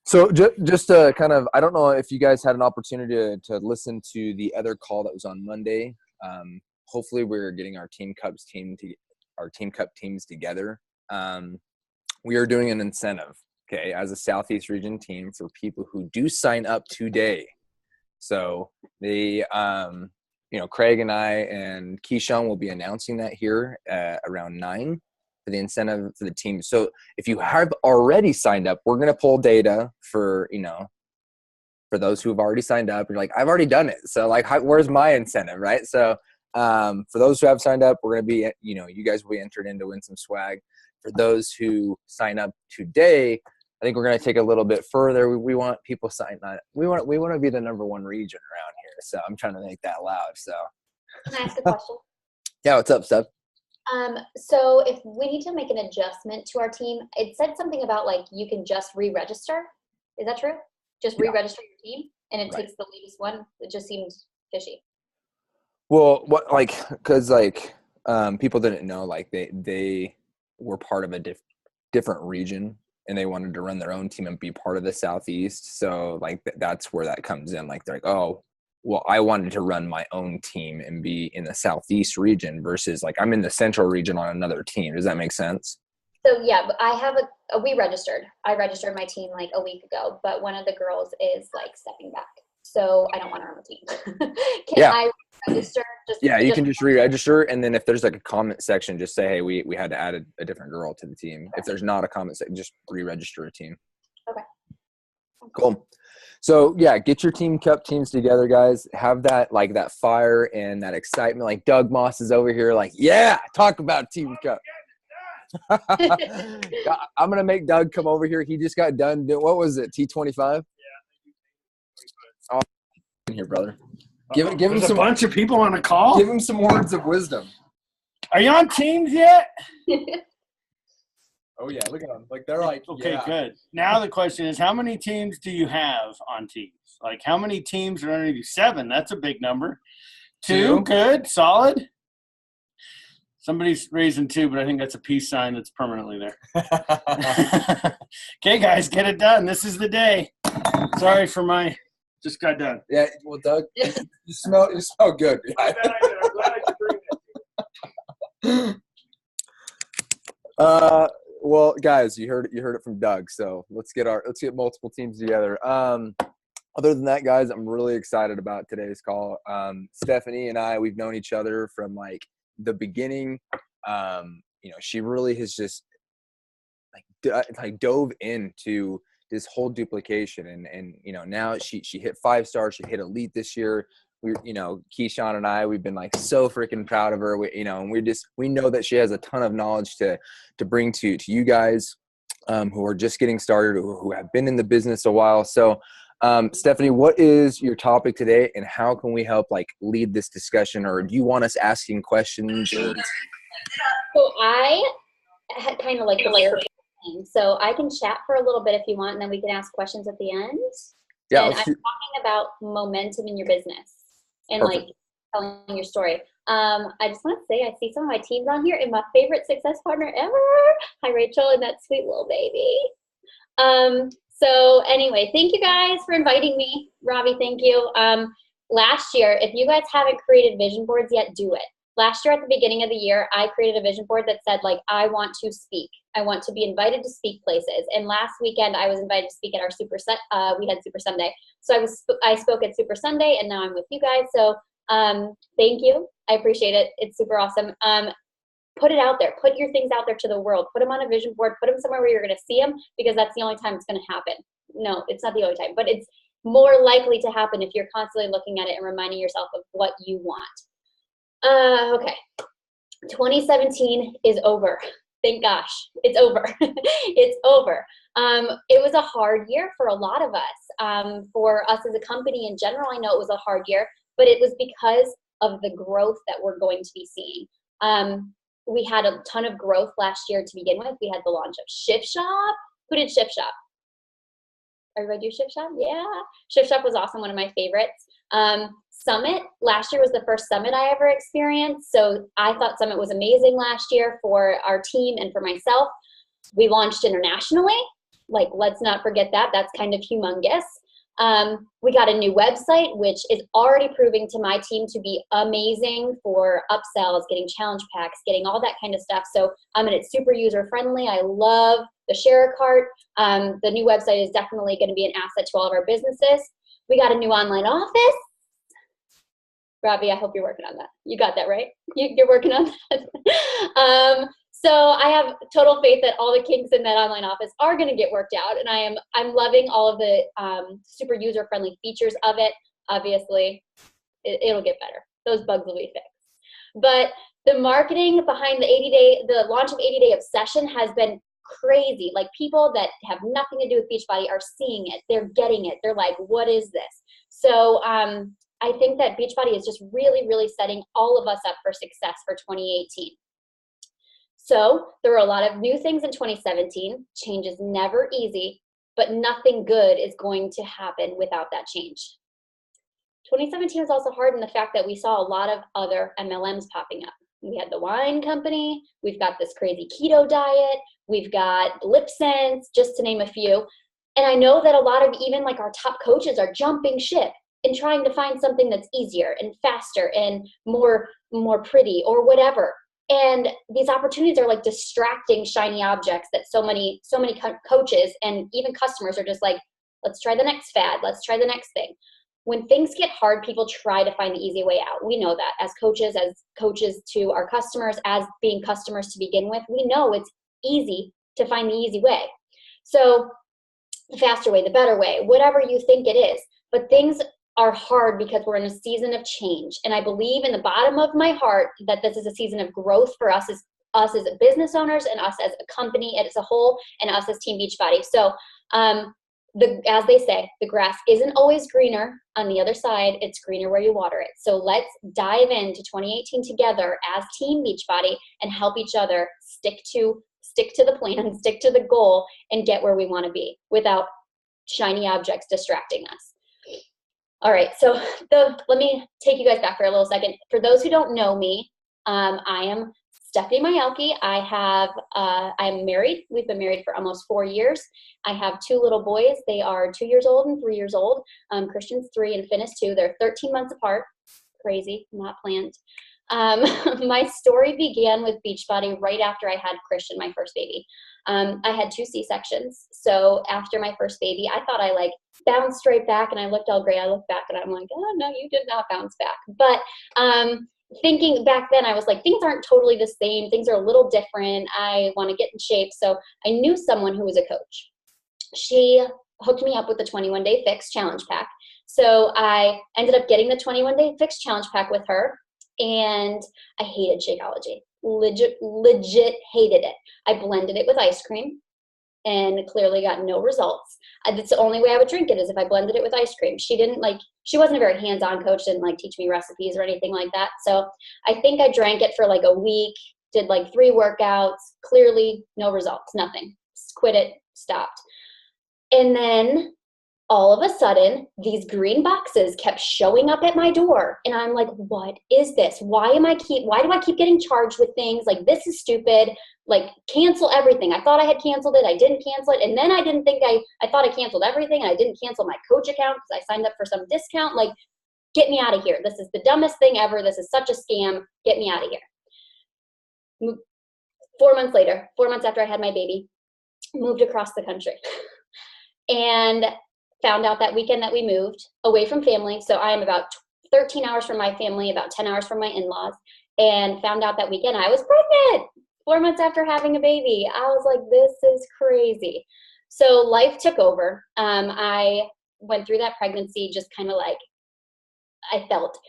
So just to kind of, I don't know if you guys had an opportunity to listen to the other call that was on Monday. Hopefully, we're getting our team cup teams together. We are doing an incentive, okay, as a Southeast region team for people who do sign up today. So they, Craig and I and Keyshawn will be announcing that here around 9 for the incentive for the team. So if you have already signed up, we're going to pull data for those who have already signed up. You're like, I've already done it. So like, where's my incentive, right? So for those who have signed up, we're going to be, you guys will be entered in to win some swag. For those who sign up today, I think we're going to take a little bit further. We want people signing on. We want to be the number one region around here. So I'm trying to make that loud. So can I ask a question? Yeah, what's up, Steph? So if we need to make an adjustment to our team, it said something about like you can just re-register. Is that true? Just re-register your team and it takes the latest one? It just seems fishy. Well, because people didn't know, like they were part of a different region and they wanted to run their own team and be part of the Southeast. So like that's where that comes in. Like they're like, oh, well, I wanted to run my own team and be in the Southeast region versus like I'm in the Central region on another team. Does that make sense? So yeah, but I have we registered. I registered my team like a week ago, but one of the girls is like stepping back. So I don't want her on the team. Can I register? You can just re-register, and then if there's like a comment section, just say, hey, we had to add a different girl to the team. Okay. If there's not a comment section, just re-register a team. Okay. Cool. So yeah, get your team cup teams together, guys. Have that fire and that excitement. Like Doug Moss is over here, like, yeah, talk about team cup. I'm gonna make Doug come over here. He just got done. What was it? T25. Yeah. Oh, in here, brother. Give him some. A bunch of people on a call. Give him some words of wisdom. Are you on teams yet? Oh yeah, look at them. Like they're like. Okay, good. Now the question is, how many teams do you have on teams? Like how many teams are underneath you? 7. That's a big number. 2. Good, solid. Somebody's raising 2, but I think that's a peace sign that's permanently there. Okay, guys, get it done. This is the day. Sorry for my. Just got done. Yeah, well, Doug, you smell good. I'm glad I could bring it. Well, guys, you heard it from Doug. So let's get multiple teams together. Other than that, guys, I'm really excited about today's call. Stephanie and I, we've known each other from like the beginning. She really has just like dove into this whole duplication and now she hit 5-star, she hit elite this year. Keyshawn and I, we've been like so freaking proud of her. And we know that she has a ton of knowledge to bring to you guys who are just getting started or who have been in the business a while. So Stephanie, what is your topic today and how can we help like lead this discussion, or do you want us asking questions? So I had kind of like the so I can chat for a little bit if you want, and then we can ask questions at the end. Yeah, and I'm talking about momentum in your business and like telling your story. I just want to say I see some of my teams on here, and my favorite success partner ever. Hi, Rachel, and that sweet little baby. So anyway, thank you guys for inviting me. Robbie, thank you. Last year, if you guys haven't created vision boards yet, do it. Last year at the beginning of the year, I created a vision board that said, like, I want to speak. I want to be invited to speak places. And last weekend, I was invited to speak at our we had Super Sunday. So I spoke at Super Sunday, and now I'm with you guys. So thank you. I appreciate it. It's super awesome. Put it out there. Put your things out there to the world. Put them on a vision board. Put them somewhere where you're going to see them, because that's the only time it's going to happen. No, it's not the only time, but it's more likely to happen if you're constantly looking at it and reminding yourself of what you want. Okay. 2017 is over. Thank gosh. It's over. It's over. It was a hard year for a lot of us. For us as a company in general, I know it was a hard year, but it was because of the growth that we're going to be seeing. We had a ton of growth last year to begin with. We had the launch of Shift Shop. Who did Shift Shop? Everybody do Shift Shop? Yeah. Shift Shop was awesome. One of my favorites. Summit. Last year was the first Summit I ever experienced. So I thought Summit was amazing last year for our team and for myself. We launched internationally. Like, let's not forget that. That's kind of humongous. We got a new website, which is already proving to my team to be amazing for upsells, getting challenge packs, getting all that kind of stuff. So and it's super user friendly. I love the share cart. The new website is definitely going to be an asset to all of our businesses. We got a new online office. Robbie, I hope you're working on that. You got that, right? You're working on that. So I have total faith that all the kinks in that online office are going to get worked out, and I'm loving all of the super user friendly features of it. Obviously, it'll get better. Those bugs will be fixed. But the marketing behind the launch of 80 Day Obsession has been crazy. Like, people that have nothing to do with Beachbody are seeing it. They're getting it. They're like, what is this? So I think that Beachbody is just really, really setting all of us up for success for 2018. So there were a lot of new things in 2017. Change is never easy, but nothing good is going to happen without that change. 2017 was also hard in the fact that we saw a lot of other MLMs popping up. We had the wine company, we've got this crazy keto diet, we've got lip sense, just to name a few. And I know that a lot of even like our top coaches are jumping ship and trying to find something that's easier and faster and more pretty or whatever. And these opportunities are like distracting shiny objects that so many coaches and even customers are just like, let's try the next fad. Let's try the next thing. When things get hard, people try to find the easy way out. We know that as coaches to our customers, as being customers to begin with, we know it's easy to find the easy way. So the faster way, the better way, whatever you think it is. But things are hard because we're in a season of change. And I believe in the bottom of my heart that this is a season of growth for us as business owners and us as a company as a whole and us as Team Beachbody. So as they say, the grass isn't always greener on the other side. It's greener where you water it. So let's dive into 2018 together as Team Beachbody and help each other stick to the plan, stick to the goal, and get where we want to be without shiny objects distracting us. All right, so let me take you guys back for a little second. For those who don't know me, I am Stephanie Mialki. I'm married. We've been married for almost 4 years. I have 2 little boys. They are 2 years old and 3 years old. Christian's 3 and Finn is 2. They're 13 months apart. Crazy, not planned. My story began with Beachbody right after I had Christian, my first baby. I had 2 C-sections. So after my first baby, I thought I like bounced straight back and I looked all great. I looked back and I'm like, oh no, you did not bounce back. But thinking back then, I was like, things aren't totally the same. Things are a little different. I want to get in shape. So I knew someone who was a coach. She hooked me up with the 21-day fix challenge pack. So I ended up getting the 21-day fix challenge pack with her. And I hated Shakeology. Legit hated it. I blended it with ice cream and clearly got no results. That's the only way I would drink it is if I blended it with ice cream. She wasn't a very hands-on coach, didn't like teach me recipes or anything like that. So I think I drank it for like a week, did like 3 workouts, clearly no results, nothing. Quit it, stopped. And then all of a sudden, these green boxes kept showing up at my door. And I'm like, what is this? Why do I keep getting charged with things? Like, this is stupid. Like, cancel everything. I thought I had canceled it. I didn't cancel it. And then I didn't think I thought I canceled everything. And I didn't cancel my coach account because I signed up for some discount. Like, get me out of here. This is the dumbest thing ever. This is such a scam. Get me out of here. 4 months later, 4 months after I had my baby, moved across the country. And found out that weekend that we moved away from family. So I am about 13 hours from my family, about 10 hours from my in-laws, and found out that weekend I was pregnant 4 months after having a baby. I was like, this is crazy. So life took over. I went through that pregnancy just kind of like, I felt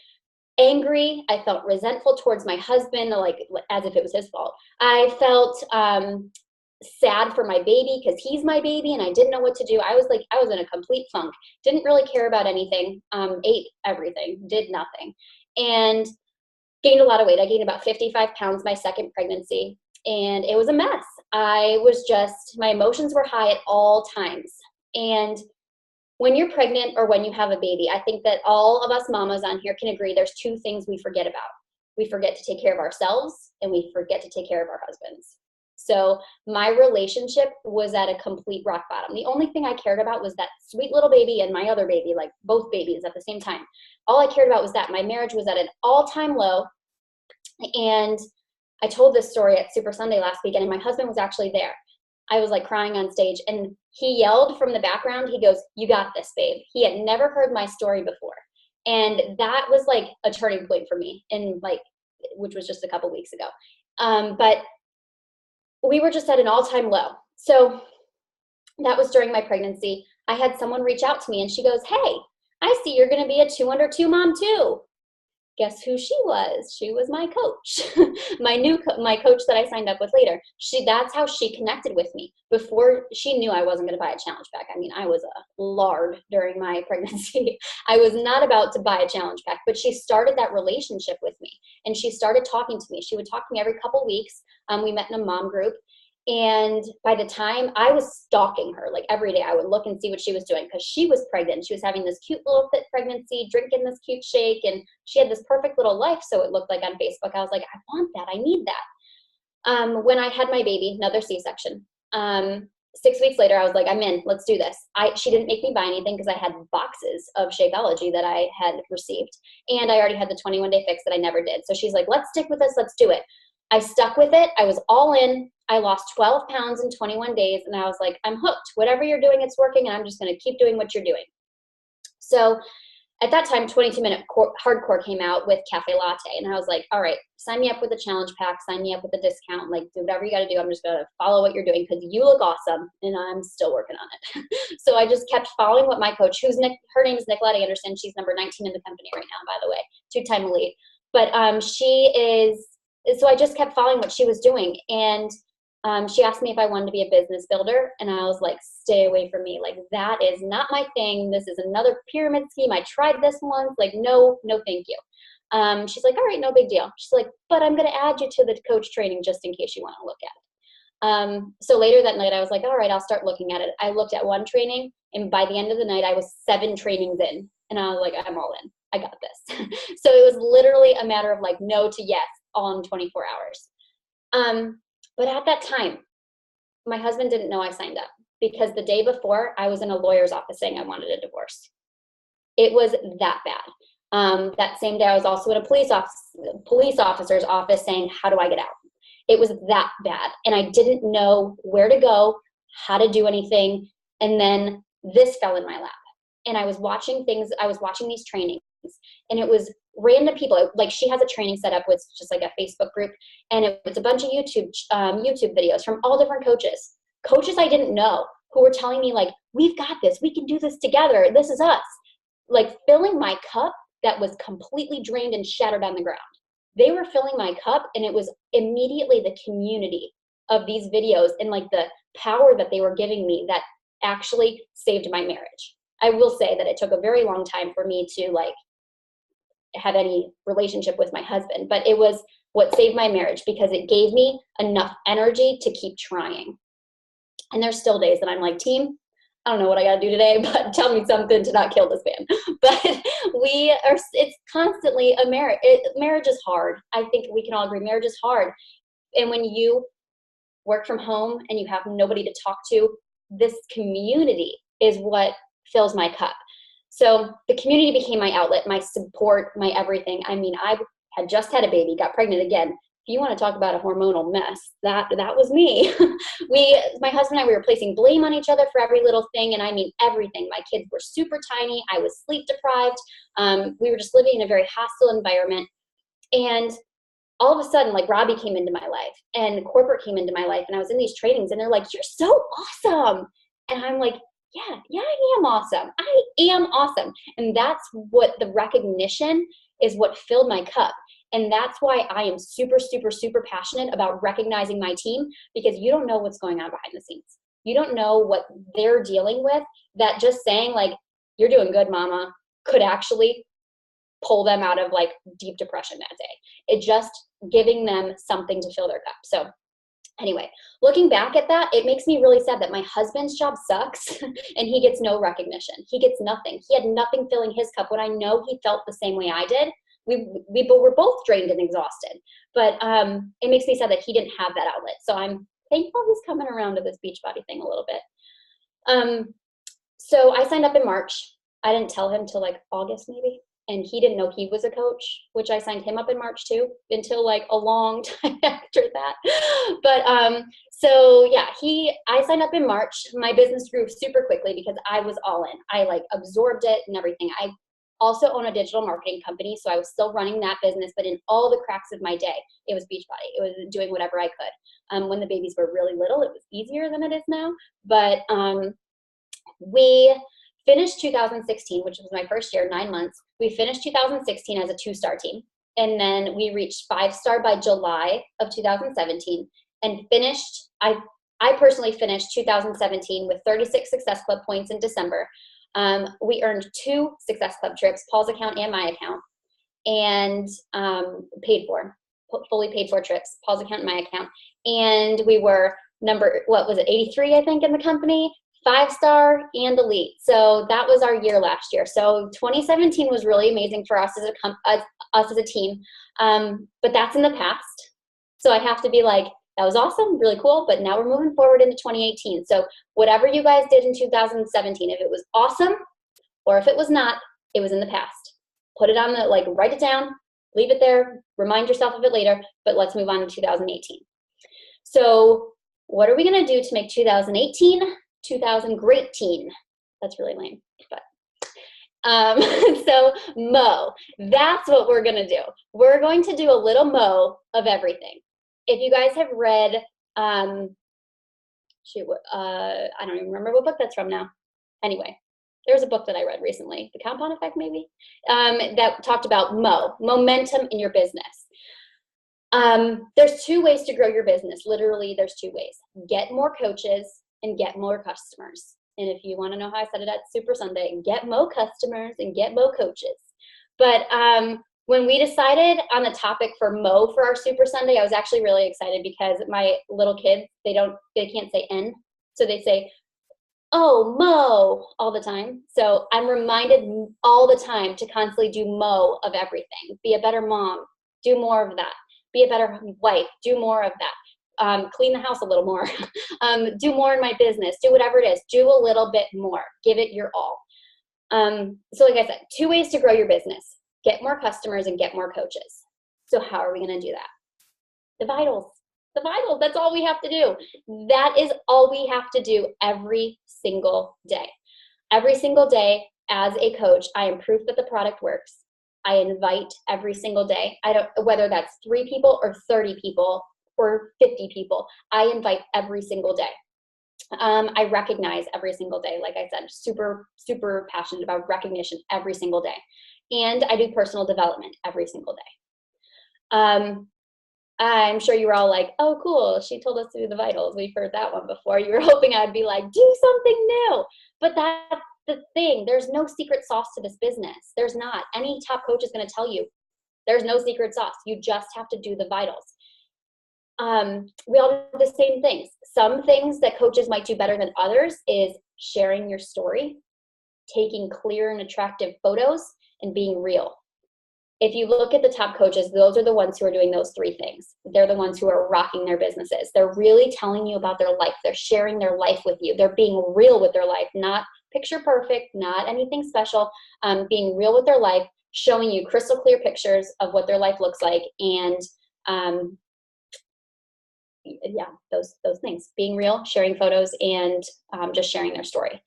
angry. I felt resentful towards my husband, like as if it was his fault. I felt sad for my baby because he's my baby and I didn't know what to do. I was in a complete funk. Didn't really care about anything. Ate everything. Did nothing. And gained a lot of weight. I gained about 55 pounds my second pregnancy. And it was a mess. My emotions were high at all times. And when you're pregnant or when you have a baby, I think that all of us mamas on here can agree there's 2 things we forget about. We forget to take care of ourselves and we forget to take care of our husbands. So my relationship was at a complete rock bottom. The only thing I cared about was that sweet little baby and my other baby, like both babies at the same time. All I cared about was that. My marriage was at an all-time low. And I told this story at Super Sunday last weekend, and my husband was actually there. I was like crying on stage, and he yelled from the background. He goes, "You got this, babe." He had never heard my story before. And that was like a turning point for me, and like, which was just a couple weeks ago. But we were just at an all-time low. So that was during my pregnancy. I had someone reach out to me, and she goes, "Hey, I see you're going to be a 2 under 2 mom too." Guess who she was? She was my coach, my coach that I signed up with later. That's how she connected with me. Before she knew I wasn't going to buy a challenge pack. I mean, I was a lard during my pregnancy. I was not about to buy a challenge pack, but she started that relationship with me, and she started talking to me. She would talk to me every couple weeks. We met in a mom group. And by the time I was stalking her, like every day I would look and see what she was doing, because she was pregnant. She was having this cute little fit pregnancy, drinking this cute shake, and she had this perfect little life, so it looked like on Facebook. I was like, I want that. I need that. When I had my baby, another C-section, 6 weeks later, I was like, I'm in. Let's do this. She didn't make me buy anything because I had boxes of Shakeology that I had received, and I already had the 21-day fix that I never did. So she's like, let's stick with this. Let's do it. I stuck with it. I was all in. I lost 12 pounds in 21 days, and I was like, I'm hooked. Whatever you're doing, it's working, and I'm just going to keep doing what you're doing. So at that time, 22-minute hardcore came out with cafe latte, and I was like, all right, sign me up with a challenge pack, sign me up with a discount, like do whatever you got to do. I'm just going to follow what you're doing because you look awesome, and I'm still working on it. So I just kept following what my coach, her name is Nicolette Anderson. She's number 19 in the company right now, by the way, 2-time elite. But so I just kept following what she was doing, and she asked me if I wanted to be a business builder, and I was like, stay away from me. Like, that is not my thing. This is another pyramid scheme. I tried this once. Like, no, thank you. She's like, all right, no big deal. She's like, but I'm going to add you to the coach training just in case you want to look at it. So later that night, I was like, all right, I'll start looking at it. I looked at one training, and by the end of the night, I was 7 trainings in, and I was like, I'm all in. I got this. So it was literally a matter of like no to yes, all in 24 hours. But at that time, my husband didn't know I signed up, because the day before I was in a lawyer's office saying I wanted a divorce. It was that bad. That same day I was also in a police officer's office saying, how do I get out? It was that bad. And I didn't know where to go, how to do anything. And then this fell in my lap. And I was watching these trainings, and it was random people. Like, she has a training set up with just like a Facebook group, and it was a bunch of YouTube videos from all different coaches I didn't know, who were telling me like, we've got this, we can do this together, this is us, like filling my cup that was completely drained and shattered on the ground. They were filling my cup, and it was immediately the community of these videos and like the power that they were giving me that actually saved my marriage. I will say that it took a very long time for me to like have any relationship with my husband, but it was what saved my marriage, because it gave me enough energy to keep trying. And there's still days that I'm like, team, I don't know what I got to do today, but tell me something to not kill this man. But it's constantly a marriage. Marriage is hard. I think we can all agree marriage is hard. And when you work from home and you have nobody to talk to, this community is what fills my cup. So the community became my outlet, my support, my everything. I mean, I had just had a baby, got pregnant again. If you want to talk about a hormonal mess, that was me. My husband and I, we were placing blame on each other for every little thing. And I mean, everything. My kids were super tiny. I was sleep deprived. We were just living in a very hostile environment. And all of a sudden, like, Robbie came into my life, and corporate came into my life, and I was in these trainings, and they're like, you're so awesome. And I'm like, yeah, I am awesome. I am awesome. And that's what the recognition is, what filled my cup. And that's why I am super, super, super passionate about recognizing my team, because you don't know what's going on behind the scenes. You don't know what they're dealing with, that just saying like, you're doing good, mama, could actually pull them out of like deep depression that day. It just giving them something to fill their cup. So anyway, looking back at that, it makes me really sad that my husband's job sucks and he gets no recognition. He gets nothing. He had nothing filling his cup when I know he felt the same way I did. We were both drained and exhausted, but it makes me sad that he didn't have that outlet. So I'm thankful he's coming around to this Beachbody thing a little bit. So I signed up in March. I didn't tell him till like August maybe. And he didn't know he was a coach, which I signed him up in March too, until like a long time after that. But so yeah, I signed up in March. My business grew super quickly because I was all in. I like absorbed it and everything. I also own a digital marketing company, so I was still running that business, but in all the cracks of my day, it was Beachbody. It was doing whatever I could. When the babies were really little, it was easier than it is now. But we finished 2016, which was my first year, 9 months. We finished 2016 as a 2-star team. And then we reached 5-star by July of 2017 and finished, I personally finished 2017 with 36 Success Club points in December. We earned 2 Success Club trips, Paul's account and my account, and fully paid for trips, Paul's account and my account. And we were 83, I think, in the company, 5-star and elite. So that was our year last year. So 2017 was really amazing for us as a team. But that's in the past. So I have to be like, that was awesome, really cool. But now we're moving forward into 2018. So whatever you guys did in 2017, if it was awesome or if it was not, it was in the past. Put it on write it down, leave it there, remind yourself of it later, but let's move on to 2018. So what are we going to do to make 2018 2000 great teen? That's really lame, but so Mo, that's what we're gonna do. We're going to do a little Mo of everything. If you guys have read, I don't even remember what book that's from now. Anyway, there's a book that I read recently, The Compound Effect maybe, that talked about momentum in your business. There's 2 ways to grow your business. Literally, there's 2 ways. Get more coaches and get more customers. And if you want to know how I said it at Super Sunday, get more customers and get more coaches. But when we decided on the topic for Mo for our Super Sunday, I was actually really excited because my little kids, they can't say N. So they say, oh, Mo, all the time. So I'm reminded all the time to constantly do Mo of everything. Be a better mom, do more of that. Be a better wife, do more of that. Clean the house a little more, do more in my business, do whatever it is, do a little bit more, give it your all. So like I said, 2 ways to grow your business, get more customers and get more coaches. So how are we going to do that? The vitals, that's all we have to do. That is all we have to do every single day. Every single day as a coach, I am proof that the product works. I invite every single day. Whether that's 3 people or 30 people, or 50 people, I invite every single day. I recognize every single day. Like I said, super, super passionate about recognition every single day. And I do personal development every single day. I'm sure you were all like, oh, cool, she told us to do the vitals. We've heard that one before. You were hoping I'd be like, do something new. But that's the thing. There's no secret sauce to this business. There's not. Any top coach is going to tell you there's no secret sauce. You just have to do the vitals. We all do the same things. Some things that coaches might do better than others is sharing your story, taking clear and attractive photos, and being real. If you look at the top coaches, those are the ones who are doing those 3 things. They're the ones who are rocking their businesses. They're really telling you about their life. They're sharing their life with you. They're being real with their life, not picture perfect, not anything special, being real with their life, showing you crystal clear pictures of what their life looks like, and yeah, those things, being real, sharing photos, and just sharing their story.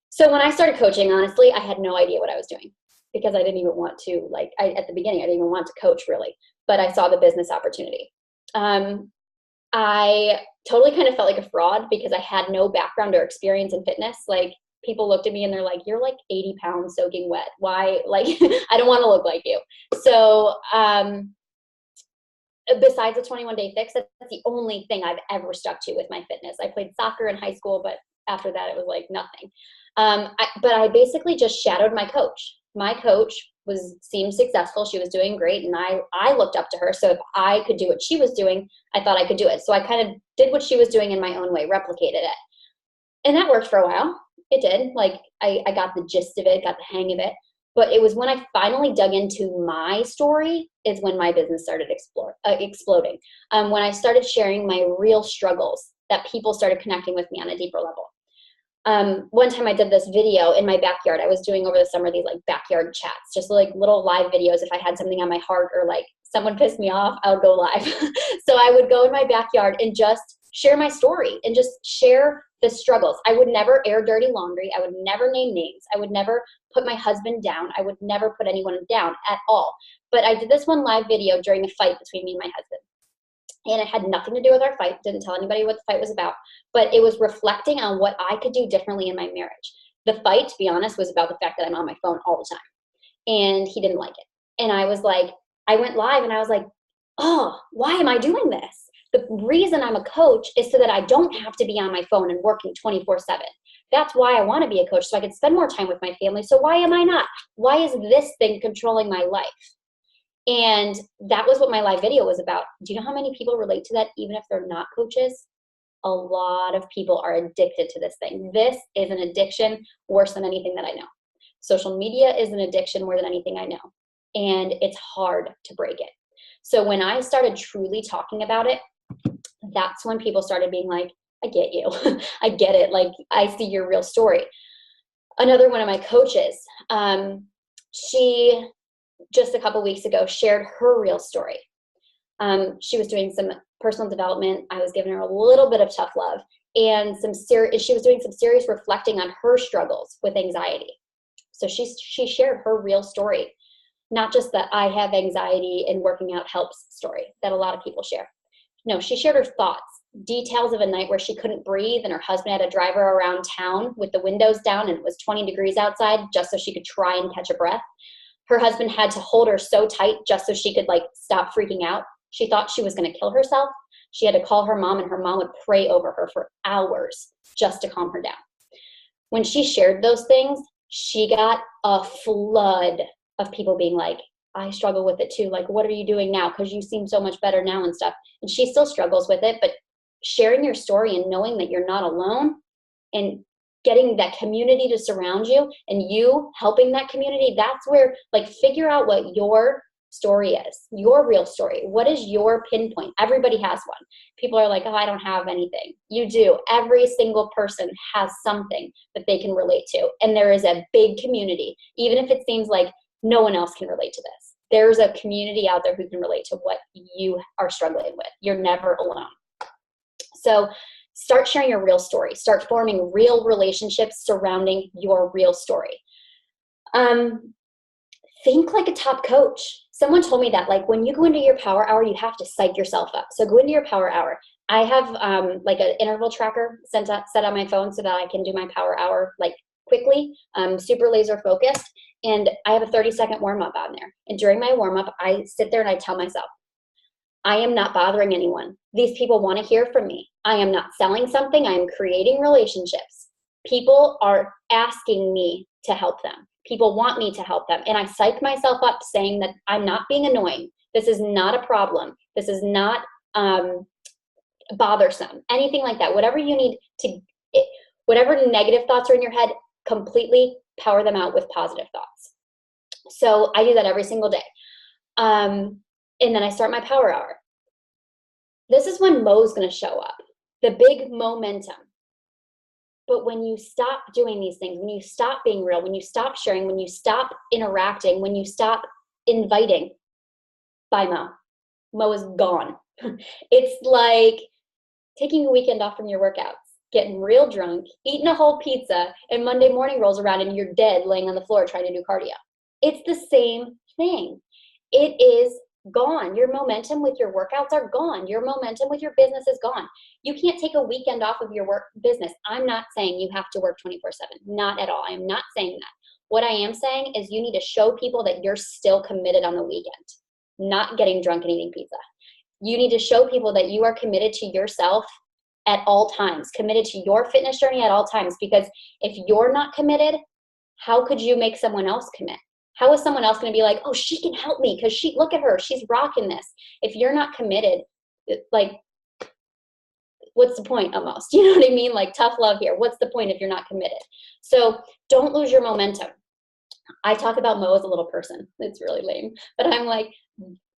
So when I started coaching, honestly, I had no idea what I was doing because I didn't even want to, at the beginning, I didn't even want to coach really, but I saw the business opportunity. I totally kind of felt like a fraud because I had no background or experience in fitness. Like, people looked at me and they're like, you're like 80 pounds soaking wet. Why? Like, I don't want to look like you. So, besides the 21-day fix, that's the only thing I've ever stuck to with my fitness. I played soccer in high school, but after that, it was like nothing. But I basically just shadowed my coach. My coach seemed successful. She was doing great, and I looked up to her. So if I could do what she was doing, I thought I could do it. So I kind of did what she was doing in my own way, replicated it. And that worked for a while. It did. Like, I got the gist of it, got the hang of it. But it was when I finally dug into my story is when my business started exploding. When I started sharing my real struggles, that people started connecting with me on a deeper level. One time I did this video in my backyard. I was doing over the summer these like backyard chats, just like little live videos. If I had something on my heart or like someone pissed me off, I would go live. So I would go in my backyard and just share my story and just share the struggles. I would never air dirty laundry. I would never name names. I would never put my husband down. I would never put anyone down at all. But I did this one live video during a fight between me and my husband. And it had nothing to do with our fight. Didn't tell anybody what the fight was about. But it was reflecting on what I could do differently in my marriage. The fight, to be honest, was about the fact that I'm on my phone all the time. And he didn't like it. And I was like, I went live and I was like, oh, why am I doing this? The reason I'm a coach is so that I don't have to be on my phone and working 24/7. That's why I want to be a coach, so I can spend more time with my family. So why am I not? Why is this thing controlling my life? And that was what my live video was about. Do you know how many people relate to that, even if they're not coaches? A lot of people are addicted to this thing. This is an addiction worse than anything that I know. Social media is an addiction more than anything I know. And it's hard to break it. So when I started truly talking about it, that's when people started being like, I get you. I get it. Like, I see your real story. Another one of my coaches, she just a couple weeks ago shared her real story. She was doing some personal development. I was giving her a little bit of tough love, and she was doing some serious reflecting on her struggles with anxiety. So she shared her real story, not just the I have anxiety and working out helps story that a lot of people share. No, she shared her thoughts, details of a night where she couldn't breathe and her husband had to drive her around town with the windows down and it was 20 degrees outside just so she could try and catch a breath. Her husband had to hold her so tight just so she could like stop freaking out. She thought she was going to kill herself. She had to call her mom and her mom would pray over her for hours just to calm her down. When she shared those things, she got a flood of people being like, I struggle with it too. Like, what are you doing now? Because you seem so much better now and stuff. And she still struggles with it, but sharing your story and knowing that you're not alone and getting that community to surround you and you helping that community, that's where, like, figure out what your story is, your real story. What is your pinpoint? Everybody has one. People are like, oh, I don't have anything. You do. Every single person has something that they can relate to. And there is a big community, even if it seems like no one else can relate to this. There's a community out there who can relate to what you are struggling with. You're never alone. So start sharing your real story. Start forming real relationships surrounding your real story. Think like a top coach. Someone told me that, like, when you go into your power hour, you have to psych yourself up. So go into your power hour. I have like an interval tracker set on my phone so that I can do my power hour like quickly, super laser focused. And I have a 30-second warm-up on there. And during my warm-up, I sit there and I tell myself, I am not bothering anyone. These people want to hear from me. I am not selling something. I am creating relationships. People are asking me to help them. People want me to help them. And I psych myself up saying that I'm not being annoying. This is not a problem. This is not bothersome. Anything like that. Whatever you need to, whatever negative thoughts are in your head, completely power them out with positive thoughts. So I do that every single day. And then I start my power hour. This is when Mo's going to show up, the big momentum. But when you stop doing these things, when you stop being real, when you stop sharing, when you stop interacting, when you stop inviting, bye, Mo. Mo is gone. It's like taking a weekend off from your workouts, getting real drunk, eating a whole pizza, and Monday morning rolls around and you're dead laying on the floor trying to do cardio. It's the same thing. It is gone. Your momentum with your workouts are gone. Your momentum with your business is gone. You can't take a weekend off of your work business. I'm not saying you have to work 24/7. Not at all. I am not saying that. What I am saying is you need to show people that you're still committed on the weekend, not getting drunk and eating pizza. You need to show people that you are committed to yourself at all times, committed to your fitness journey at all times, because if you're not committed, how could you make someone else commit? How is someone else going to be like, oh, she can help me because look at her, she's rocking this. If you're not committed, like, what's the point almost? You know what I mean? Like, tough love here. What's the point if you're not committed? So don't lose your momentum. I talk about Mo as a little person. It's really lame. But I'm like,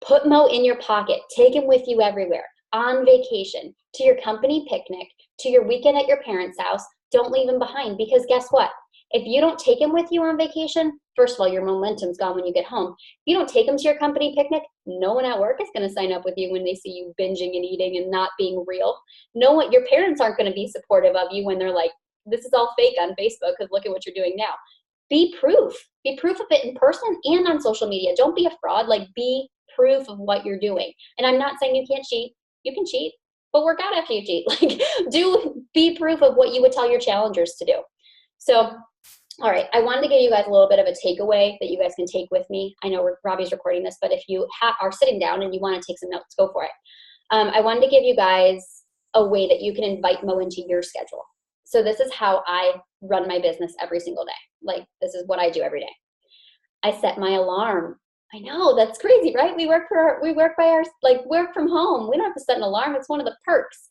put Mo in your pocket. Take him with you everywhere. On vacation, to your company picnic, to your weekend at your parents' house. Don't leave him behind, because guess what? If you don't take him with you on vacation, first of all, your momentum's gone when you get home. If you don't take him to your company picnic, no one at work is going to sign up with you when they see you binging and eating and not being real. No one, your parents aren't going to be supportive of you when they're like, this is all fake on Facebook because look at what you're doing now. Be proof. Be proof of it in person and on social media. Don't be a fraud. Like, be proof of what you're doing. And I'm not saying you can't cheat. You can cheat, but work out after you cheat. Like, be proof of what you would tell your challengers to do. So, all right, I wanted to give you guys a little bit of a takeaway that you guys can take with me. I know Robbie's recording this, but if you are sitting down and you want to take some notes, go for it. I wanted to give you guys a way that you can invite Mo into your schedule. So this is how I run my business every single day. Like, this is what I do every day. I set my alarm. I know, that's crazy, right? We work from home. We don't have to set an alarm. It's one of the perks.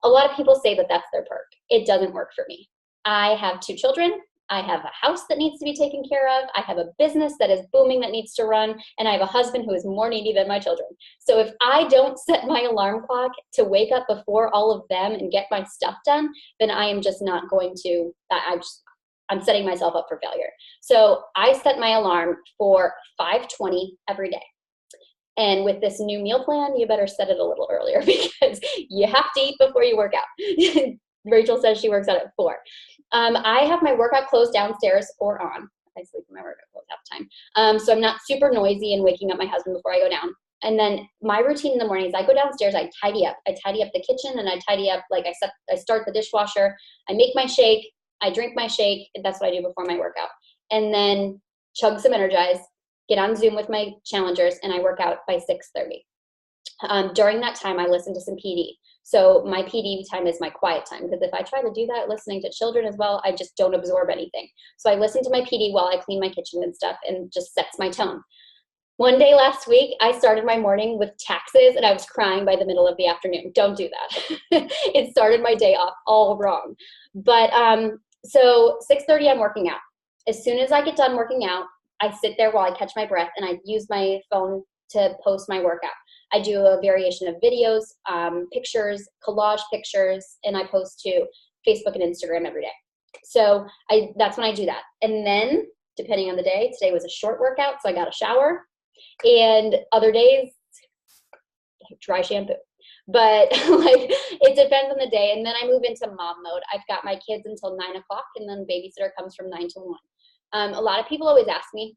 A lot of people say that that's their perk. It doesn't work for me. I have 2 children. I have a house that needs to be taken care of. I have a business that is booming that needs to run. And I have a husband who is more needy than my children. So if I don't set my alarm clock to wake up before all of them and get my stuff done, then I am just not going to, I'm setting myself up for failure. So I set my alarm for 5:20 every day. And with this new meal plan, you better set it a little earlier because you have to eat before you work out. Rachel says she works out at 4. I have my workout clothes downstairs or on. I sleep in my workout clothes half the time. So I'm not super noisy and waking up my husband before I go down. And then my routine in the morning is I go downstairs, I tidy up. I tidy up the kitchen and I tidy up, like I start the dishwasher. I make my shake. I drink my shake. That's what I do before my workout. And then chug some Energize, get on Zoom with my challengers, and I work out by 6:30. During that time, I listen to some PD. So my PD time is my quiet time, because if I try to do that listening to children as well, I just don't absorb anything. So I listen to my PD while I clean my kitchen and stuff, and just sets my tone. One day last week, I started my morning with taxes, and I was crying by the middle of the afternoon. Don't do that. It started my day off all wrong. But so 6:30, I'm working out. As soon as I get done working out, I sit there while I catch my breath, and I use my phone to post my workout. I do a variation of videos, pictures, collage pictures, and I post to Facebook and Instagram every day. So that's when I do that. And then, depending on the day, today was a short workout, so I got a shower. And other days, dry shampoo. But like, it depends on the day. And then I move into mom mode. I've got my kids until 9 o'clock, and then babysitter comes from 9 to 1. A lot of people always ask me,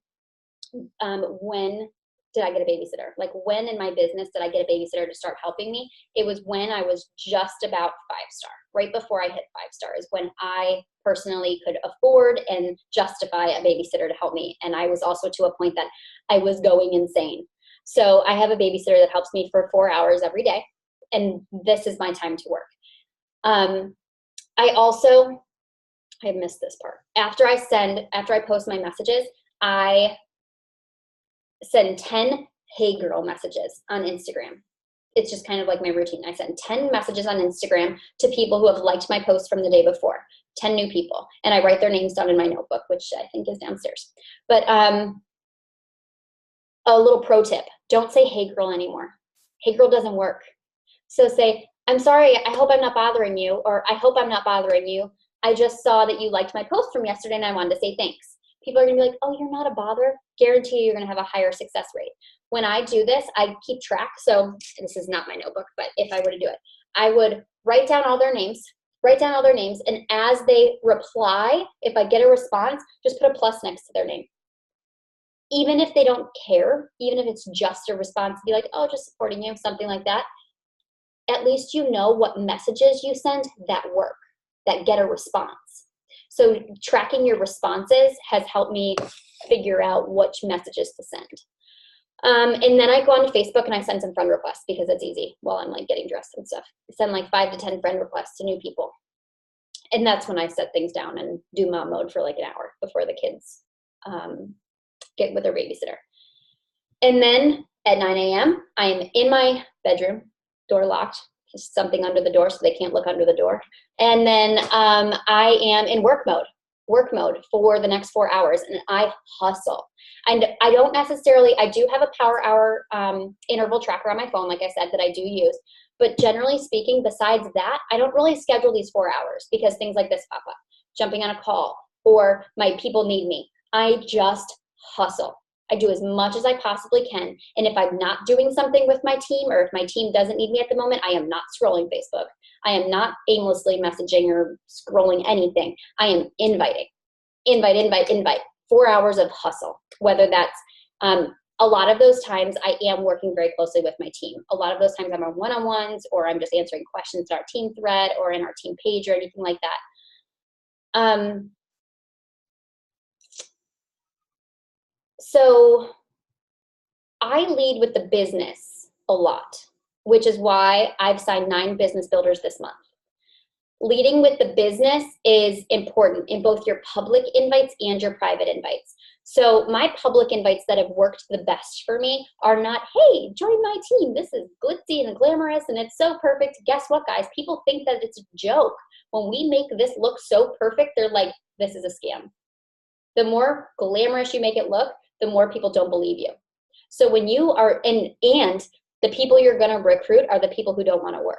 when did I get a babysitter? Like, when in my business did I get a babysitter to start helping me? It was when I was just about 5-star. Right before I hit 5-star is when I personally could afford and justify a babysitter to help me. And I was also to a point that I was going insane. So I have a babysitter that helps me for 4 hours every day. And this is my time to work. I missed this part. After I post my messages, I send 10 hey girl messages on Instagram. It's just kind of like my routine. I send 10 messages on Instagram to people who have liked my post from the day before, 10 new people. And I write their names down in my notebook, which I think is downstairs. But a little pro tip, don't say hey girl anymore. Hey girl doesn't work. So say, I'm sorry, I hope I'm not bothering you, or I hope I'm not bothering you. I just saw that you liked my post from yesterday and I wanted to say thanks. People are gonna be like, oh, you're not a bother. Guarantee you're gonna have a higher success rate. When I do this, I keep track. So this is not my notebook, but if I were to do it, I would write down all their names, and as they reply, if I get a response, just put a plus next to their name. Even if they don't care, even if it's just a response, be like, oh, just supporting you, something like that. At least you know what messages you send that work, that get a response. So tracking your responses has helped me figure out which messages to send. And then I go on to Facebook and I send some friend requests because it's easy while I'm like getting dressed and stuff. I send like 5 to 10 friend requests to new people. And that's when I set things down and do mom mode for like an hour before the kids get with their babysitter. And then at 9 a.m., I am in my bedroom, door locked, just something under the door so they can't look under the door. And then I am in work mode. work mode for the next 4 hours, and I hustle. And I do have a power hour interval tracker on my phone, like I said, that I do use. But generally speaking, besides that, I don't really schedule these 4 hours because things like this pop up, jumping on a call, or my people need me. I just hustle. I do as much as I possibly can. And if I'm not doing something with my team, or if my team doesn't need me at the moment, I am not scrolling Facebook. I am not aimlessly messaging or scrolling anything. I am inviting. Invite. 4 hours of hustle. Whether that's a lot of those times I am working very closely with my team. A lot of those times I'm on one-on-ones, or I'm just answering questions in our team thread or in our team page or anything like that. So I lead with the business a lot, which is why I've signed 9 business builders this month. Leading with the business is important in both your public invites and your private invites. So my public invites that have worked the best for me are not, hey, join my team. This is glitzy and glamorous and it's so perfect. Guess what, guys? People think that it's a joke. When we make this look so perfect, they're like, this is a scam. The more glamorous you make it look, the more people don't believe you. So when you are, and the people you're going to recruit are the people who don't want to work.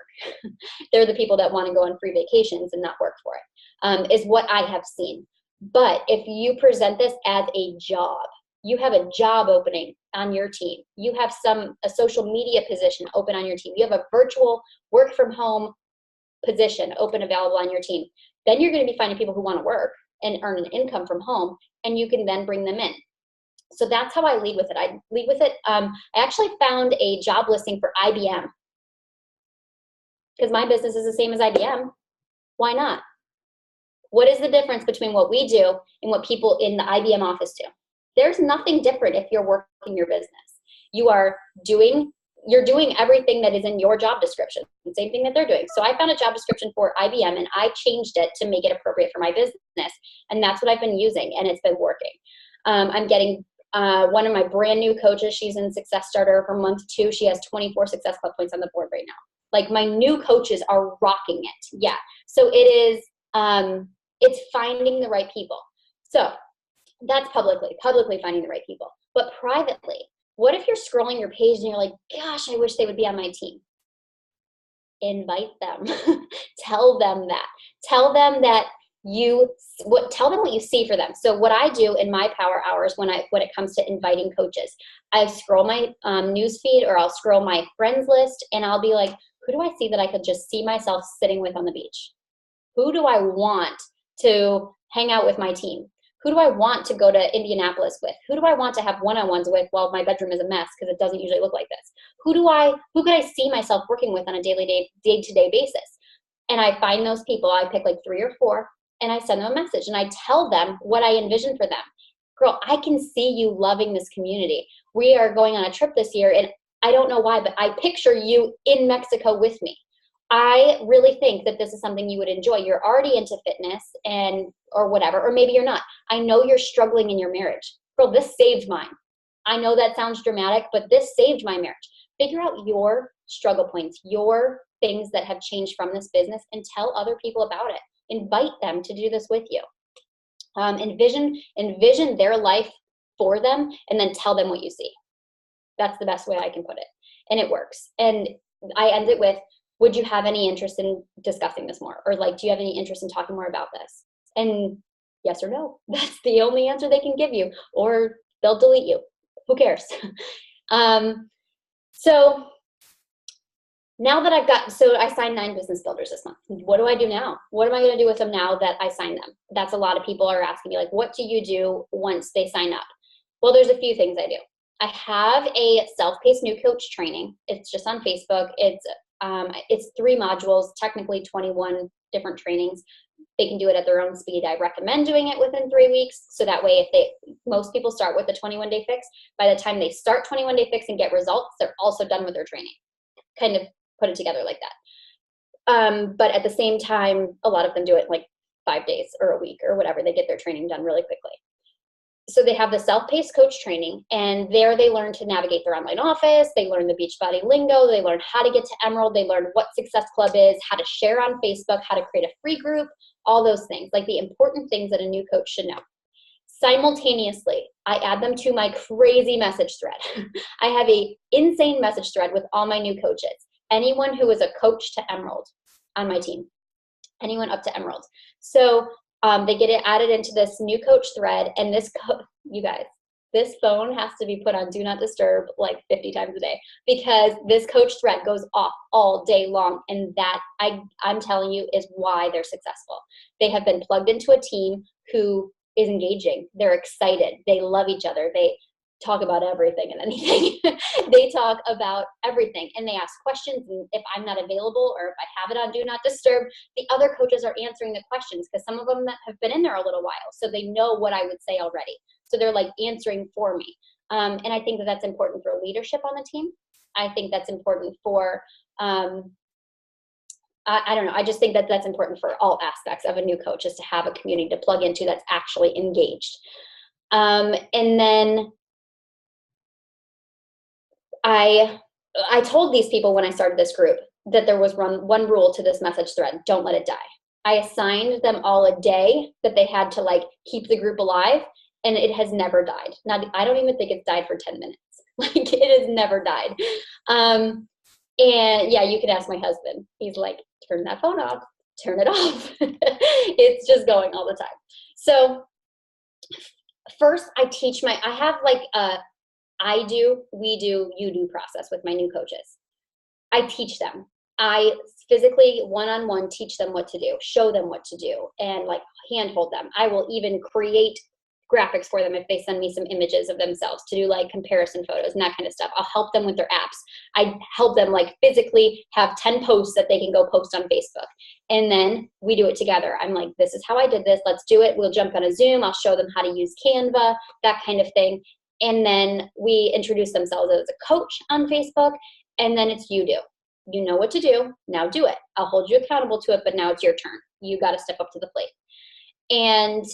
They're the people that want to go on free vacations and not work for it, is what I have seen. But if you present this as a job, you have a job opening on your team. You have a social media position open on your team. You have a virtual work from home position open available on your team. Then you're going to be finding people who want to work and earn an income from home, and you can then bring them in. So that's how I lead with it. I actually found a job listing for IBM because my business is the same as IBM. Why not? What is the difference between what we do and what people in the IBM office do? There's nothing different if you're working your business. You're doing everything that is in your job description, the same thing that they're doing. So I found a job description for IBM and I changed it to make it appropriate for my business. And that's what I've been using, and it's been working. I'm getting one of my brand new coaches, she's in Success Starter for month 2. She has 24 Success Club points on the board right now. Like, my new coaches are rocking it. Yeah. So it is, it's finding the right people. So that's publicly finding the right people. But privately, what if you're scrolling your page and you're like, gosh, I wish they would be on my team? Invite them. Tell them that. Tell them what you see for them. So what I do in my power hours when it comes to inviting coaches, I scroll my news feed, or I'll scroll my friends list, and I'll be like, who do I see that I could just see myself sitting with on the beach? Who do I want to hang out with my team? Who do I want to go to Indianapolis with? Who do I want to have one-on-ones with while my bedroom is a mess because it doesn't usually look like this? Who could I see myself working with on a day-to-day basis? And I find those people. I pick like 3 or 4, and I send them a message, and I tell them what I envision for them. Girl, I can see you loving this community. We are going on a trip this year, and I don't know why, but I picture you in Mexico with me. I really think that this is something you would enjoy. You're already into fitness or whatever, or maybe you're not. I know you're struggling in your marriage. Girl, this saved mine. I know that sounds dramatic, but this saved my marriage. Figure out your struggle points, your things that have changed from this business, and tell other people about it. Invite them to do this with you. Envision their life for them, and then tell them what you see. That's the best way I can put it. And it works. And I end it with, would you have any interest in discussing this more? Or like, do you have any interest in talking more about this? And yes or no. That's the only answer they can give you, or they'll delete you. Who cares? So now that I signed 9 business builders this month. What do I do now? What am I going to do with them now that I signed them? That's a lot of people are asking me, like, what do you do once they sign up? Well, there's a few things I do. I have a self-paced new coach training. It's just on Facebook. It's 3 modules, technically 21 different trainings. They can do it at their own speed. I recommend doing it within 3 weeks. So that way, most people start with the 21-day fix. By the time they start 21-day fix and get results, they're also done with their training. Kind of put it together like that. But at the same time, a lot of them do it in like 5 days or a week or whatever. They get their training done really quickly. So they have the self-paced coach training, and there they learn to navigate their online office. They learn the Beachbody lingo. They learn how to get to Emerald. They learn what Success Club is, how to share on Facebook, how to create a free group, all those things, like the important things that a new coach should know. Simultaneously, I add them to my crazy message thread. I have a insane message thread with all my new coaches. Anyone who is a coach to Emerald on my team, anyone up to Emerald. So they get it added into this new coach thread, and you guys, this phone has to be put on Do Not Disturb like 50 times a day, because this coach thread goes off all day long, and that, I'm telling you, is why they're successful. They have been plugged into a team who is engaging. They're excited. They love each other. They talk about everything and anything. They talk about everything, and they ask questions. And if I'm not available, or if I have it on Do Not Disturb, the other coaches are answering the questions, because some of them that have been in there a little while, so they know what I would say already. So they're like answering for me. And I think that that's important for leadership on the team. I think that's important for, I don't know. I just think that that's important for all aspects of a new coach, is to have a community to plug into that's actually engaged. And then I told these people when I started this group that there was one rule to this message thread: don't let it die. I assigned them all a day that they had to like keep the group alive, and it has never died. Now, I don't even think it's died for 10 minutes. Like, it has never died. And yeah, you can ask my husband. He's like, turn that phone off, turn it off. It's just going all the time. So first I have like a I do, we do, you do process with my new coaches. I teach them. I physically one-on-one teach them what to do, show them what to do, and like handhold them. I will even create graphics for them if they send me some images of themselves to do like comparison photos and that kind of stuff. I'll help them with their apps. I help them like physically have 10 posts that they can go post on Facebook. And then we do it together. I'm like, this is how I did this. Let's do it. We'll jump on a Zoom. I'll show them how to use Canva, that kind of thing. And then we introduce themselves as a coach on Facebook. And then it's you do. You know what to do. Now do it. I'll hold you accountable to it, but now it's your turn. You got to step up to the plate. And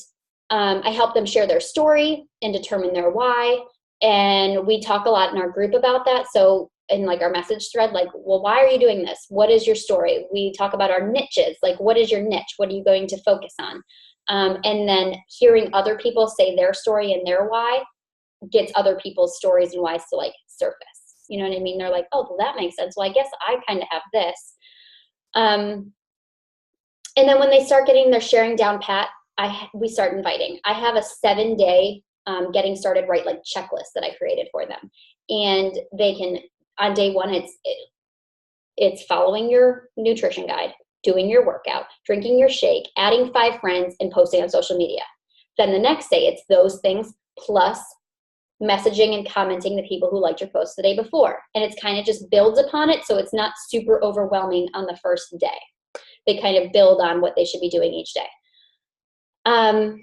I help them share their story and determine their why. And we talk a lot in our group about that. So in like our message thread, like, well, why are you doing this? What is your story? We talk about our niches. Like, what is your niche? What are you going to focus on? And then hearing other people say their story and their why gets other people's stories and whys to like surface. You know what I mean? They're like, oh, well, that makes sense. Well, I guess I kind of have this. And then when they start getting their sharing down pat, we start inviting. I have a 7-day getting started right like checklist that I created for them. And they can, on day one, it's following your nutrition guide, doing your workout, drinking your shake, adding 5 friends, and posting on social media. Then the next day, it's those things plus messaging and commenting the people who liked your post the day before. And it's kind of just builds upon it, so it's not super overwhelming on the first day. They kind of build on what they should be doing each day. I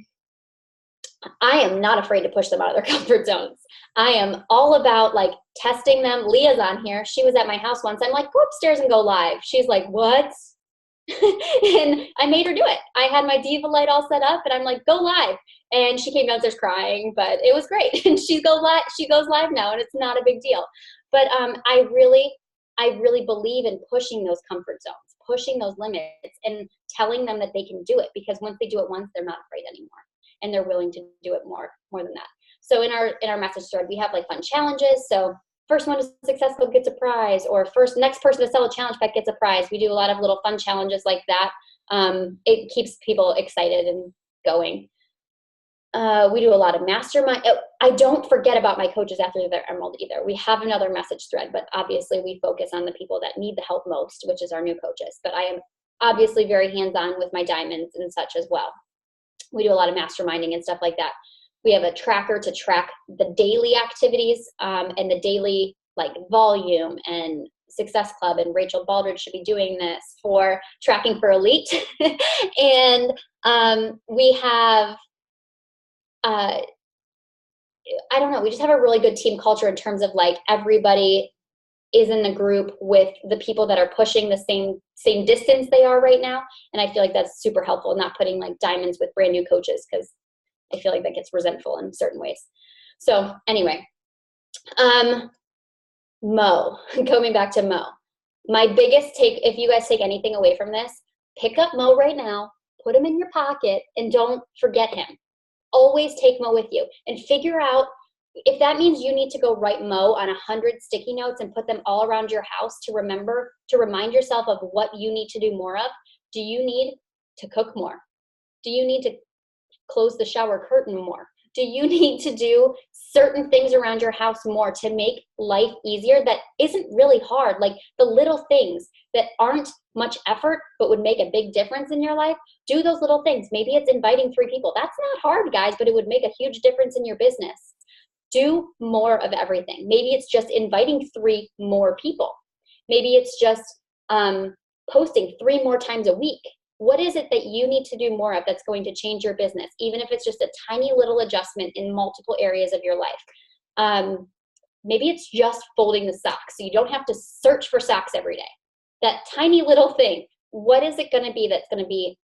am not afraid to push them out of their comfort zones. I am all about like testing them. Leah's on here. She was at my house once. I'm like, go upstairs and go live. She's like, what? And I made her do it. I had my diva light all set up, and I'm like, go live. And she came downstairs crying, but it was great. And she goes live now, and it's not a big deal. But I really believe in pushing those comfort zones, pushing those limits, and telling them that they can do it, because once they do it once, they're not afraid anymore, and they're willing to do it more than that. So in our message thread, we have like fun challenges. So first one is successful gets a prize, or next person to sell a challenge pack gets a prize. We do a lot of little fun challenges like that. It keeps people excited and going. We do a lot of mastermind. I don't forget about my coaches after their Emerald either. We have another message thread, but obviously we focus on the people that need the help most, which is our new coaches. But I am obviously very hands-on with my diamonds and such as well. We do a lot of masterminding and stuff like that. We have a tracker to track the daily activities and the daily like volume, and Success Club and Rachel Baldridge should be doing this for tracking for elite. And we have, I don't know, we just have a really good team culture in terms of like everybody is in the group with the people that are pushing the same distance they are right now. And I feel like that's super helpful, not putting like diamonds with brand new coaches, because I feel like that gets resentful in certain ways. So anyway, Mo, coming back to Mo, my biggest take, if you guys take anything away from this, pick up Mo right now put him in your pocket and don't forget him. Always take Mo with you and figure out if that means you need to go write Mo on 100 sticky notes and put them all around your house to remind yourself of what you need to do more of. Do you need to cook more? Do you need to close the shower curtain more? Do you need to do certain things around your house more to make life easier that isn't really hard? Like the little things that aren't much effort but would make a big difference in your life. Do those little things. Maybe it's inviting 3 people. That's not hard, guys, but it would make a huge difference in your business. Do more of everything. Maybe it's just inviting 3 more people. Maybe it's just posting 3 more times a week. What is it that you need to do more of that's going to change your business, even if it's just a tiny little adjustment in multiple areas of your life? Maybe it's just folding the socks, so you don't have to search for socks every day. That tiny little thing, what is it going to be that's going to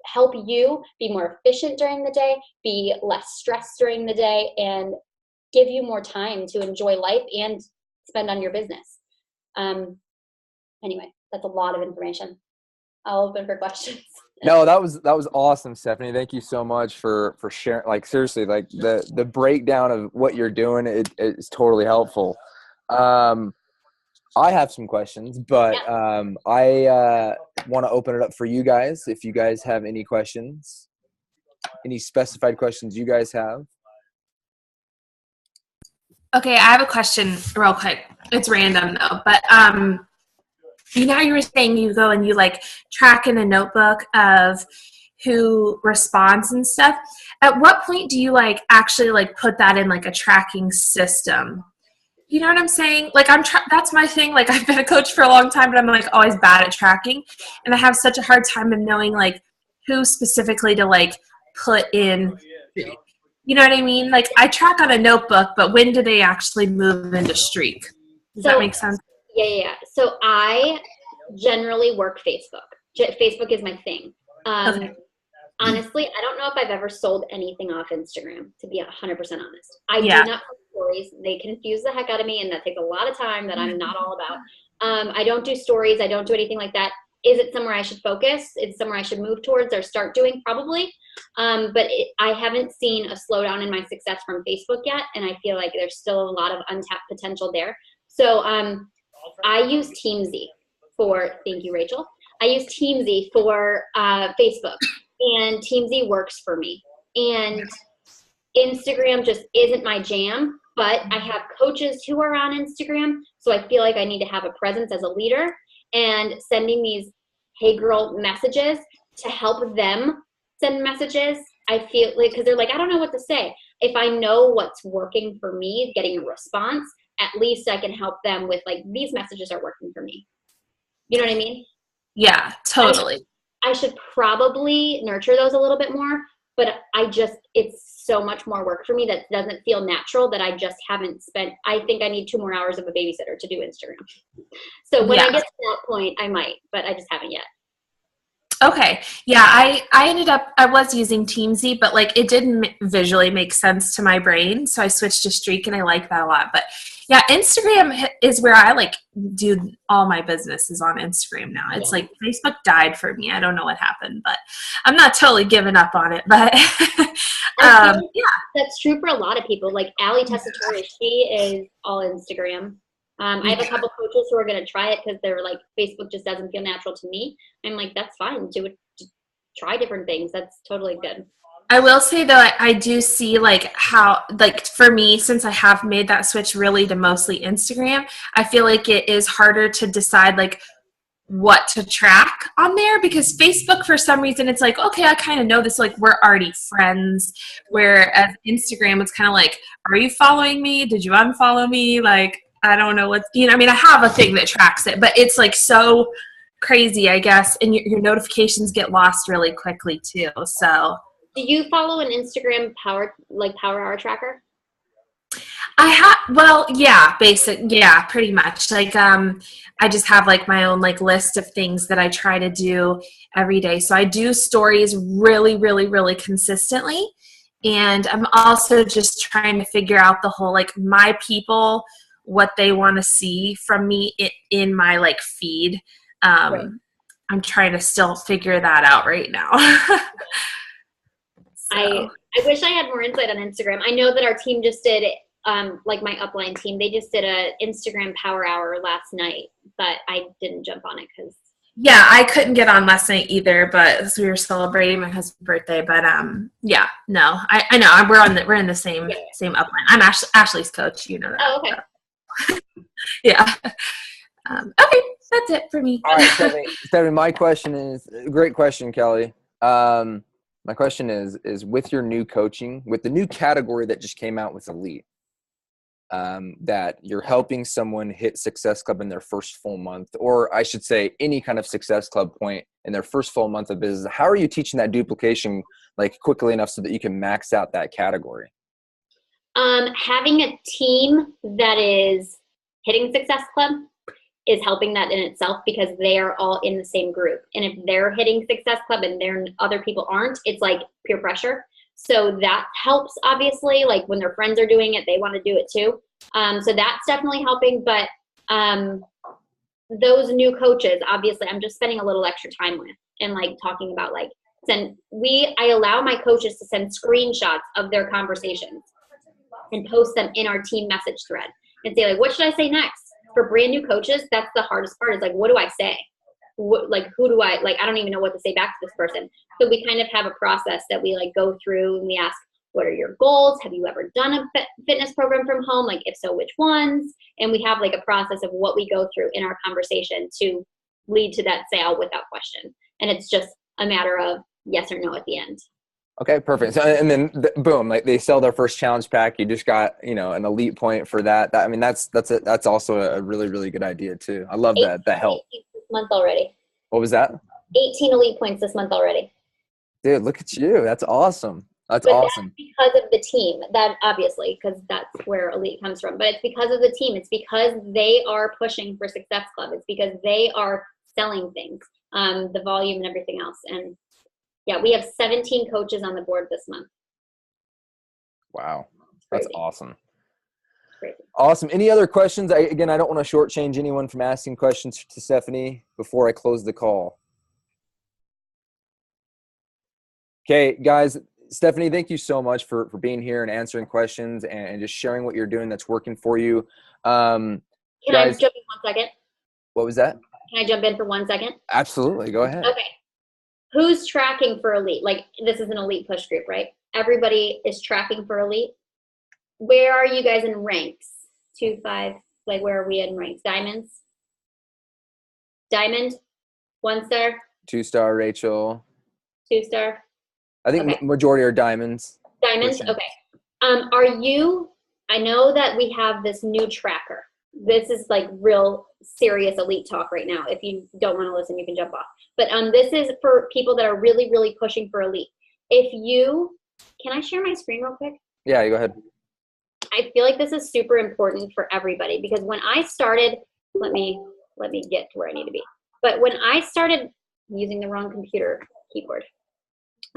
help you be more efficient during the day, be less stressed during the day, and give you more time to enjoy life and spend on your business? Anyway, that's a lot of information. I'll open for questions. No, that was awesome, Stephanie. Thank you so much for sharing. Like seriously, like the breakdown of what you're doing is totally helpful. I have some questions, but I want to open it up for you guys. If you guys have any questions, any specified questions you guys have. Okay, I have a question real quick. It's random though, but you know, you were saying you go and you like track in a notebook of who responds and stuff. At what point do you like actually like put that in like a tracking system? You know what I'm saying? Like that's my thing. Like I've been a coach for a long time, but I'm like always bad at tracking, and I have such a hard time of knowing like who specifically to like put in. You know what I mean? Like I track on a notebook, but when do they actually move into streak? Does that make sense? Yeah. So I generally work Facebook. Facebook is my thing. Okay. Honestly, I don't know if I've ever sold anything off Instagram, to be 100% honest. I do not post stories. They confuse the heck out of me, and that takes a lot of time that I'm not all about. I don't do stories. I don't do anything like that. Is it somewhere I should focus? Is it somewhere I should move towards or start doing? Probably. But I haven't seen a slowdown in my success from Facebook yet, and I feel like there's still a lot of untapped potential there. So I use Teamzy thank you, Rachel. I use Teamzy for Facebook, and Teamzy works for me. And Instagram just isn't my jam, but I have coaches who are on Instagram, so I feel like I need to have a presence as a leader, and sending these hey girl messages to help them send messages. I feel like, because they're like, I don't know what to say. If I know what's working for me, getting a response, at least I can help them with like, these messages are working for me. You know what I mean? Yeah, totally. I should probably nurture those a little bit more, but it's so much more work for me that doesn't feel natural, that I just haven't spent. I think I need 2 more hours of a babysitter to do Instagram. So when I get to that point, I might, but I just haven't yet. Okay. Yeah, I was using Teamzy, but like it didn't visually make sense to my brain. So I switched to Streak, and I like that a lot. But yeah, Instagram is where I like do all my business is on Instagram now. It's like Facebook died for me. I don't know what happened, but I'm not totally giving up on it. But yeah, that's true for a lot of people. Like Ali Tessitore, she is all Instagram. I have a couple coaches who are going to try it because they're like, Facebook just doesn't feel natural to me. I'm like, that's fine. Do it. Try different things. That's totally good. I will say though, I do see like how, like for me, since I have made that switch really to mostly Instagram, I feel like it is harder to decide like what to track on there, because Facebook, for some reason, it's like, okay, I kind of know this, like we're already friends. Whereas Instagram, it's kind of like, are you following me? Did you unfollow me? Like, I don't know what's, I mean, I have a thing that tracks it, but it's like so crazy, I guess. And your notifications get lost really quickly too. So do you follow an Instagram power hour tracker? Yeah, pretty much. Like, I just have like my own like list of things that I try to do every day. So I do stories really, really, really consistently. And I'm also just trying to figure out the whole, like my people, what they want to see from me in my like feed. Right. I'm trying to still figure that out right now. I wish I had more insight on Instagram. I know that our team just did, like my upline team, they just did a Instagram power hour last night, but I didn't jump on it because. Yeah, I couldn't get on last night either, but we were celebrating my husband's birthday. But yeah, no, I know we're in the same upline. I'm Ashley's coach, you know that. Oh, okay. Yeah. Okay, that's it for me. All right, Stephanie, my question is, great question, Kelly. My question is with your new coaching, with the new category that just came out with Elite, that you're helping someone hit Success Club in their first full month, or I should say any kind of Success Club point in their first full month of business. How are you teaching that duplication like quickly enough so that you can max out that category? Having a team that is hitting Success Club is helping that in itself because they are all in the same group. And if they're hitting Success Club and other people aren't, it's like peer pressure. So that helps, obviously. Like when their friends are doing it, they want to do it too. So that's definitely helping. But those new coaches, obviously, I'm just spending a little extra time with and like talking about like, I allow my coaches to send screenshots of their conversations and post them in our team message thread and say like, what should I say next? For brand new coaches, that's the hardest part is like, what do I say? Who do I, I don't even know what to say back to this person. So we kind of have a process that we like go through and we ask, what are your goals? Have you ever done a fitness program from home? Like if so, which ones? And we have like a process of what we go through in our conversation to lead to that sale without question. And it's just a matter of yes or no at the end. Okay, perfect. So, and then boom, like they sell their first challenge pack. You just got, an elite point for that. I mean, that's also a really, really good idea too. I love that help. 18 this month already. What was that? 18 elite points this month already. Dude, look at you. That's awesome. That's awesome. That's because of the team. That obviously, because that's where elite comes from. But it's because of the team. It's because they are pushing for Success Club. It's because they are selling things, the volume and everything else. And yeah, we have 17 coaches on the board this month. Wow. That's awesome. Crazy. Awesome. Any other questions? I don't want to shortchange anyone from asking questions to Stephanie before I close the call. Okay, guys. Stephanie, thank you so much for being here and answering questions and just sharing what you're doing that's working for you. Can I jump in 1 second? What was that? Can I jump in for 1 second? Absolutely. Go ahead. Okay. Who's tracking for elite? Like this is an elite push group, right? Everybody is tracking for elite. Where are you guys in ranks? 2, 5, like where are we in ranks? Diamonds? Diamond? 1 star? 2 star, Rachel. 2 star? I think majority are diamonds. Diamonds? Okay. I know that we have this new tracker. This is like real serious elite talk right now. If you don't want to listen, you can jump off. But this is for people that are really, really pushing for elite. Can I share my screen real quick? Yeah, you go ahead. I feel like this is super important for everybody because when I started, let me get to where I need to be. But when I started using the wrong computer keyboard,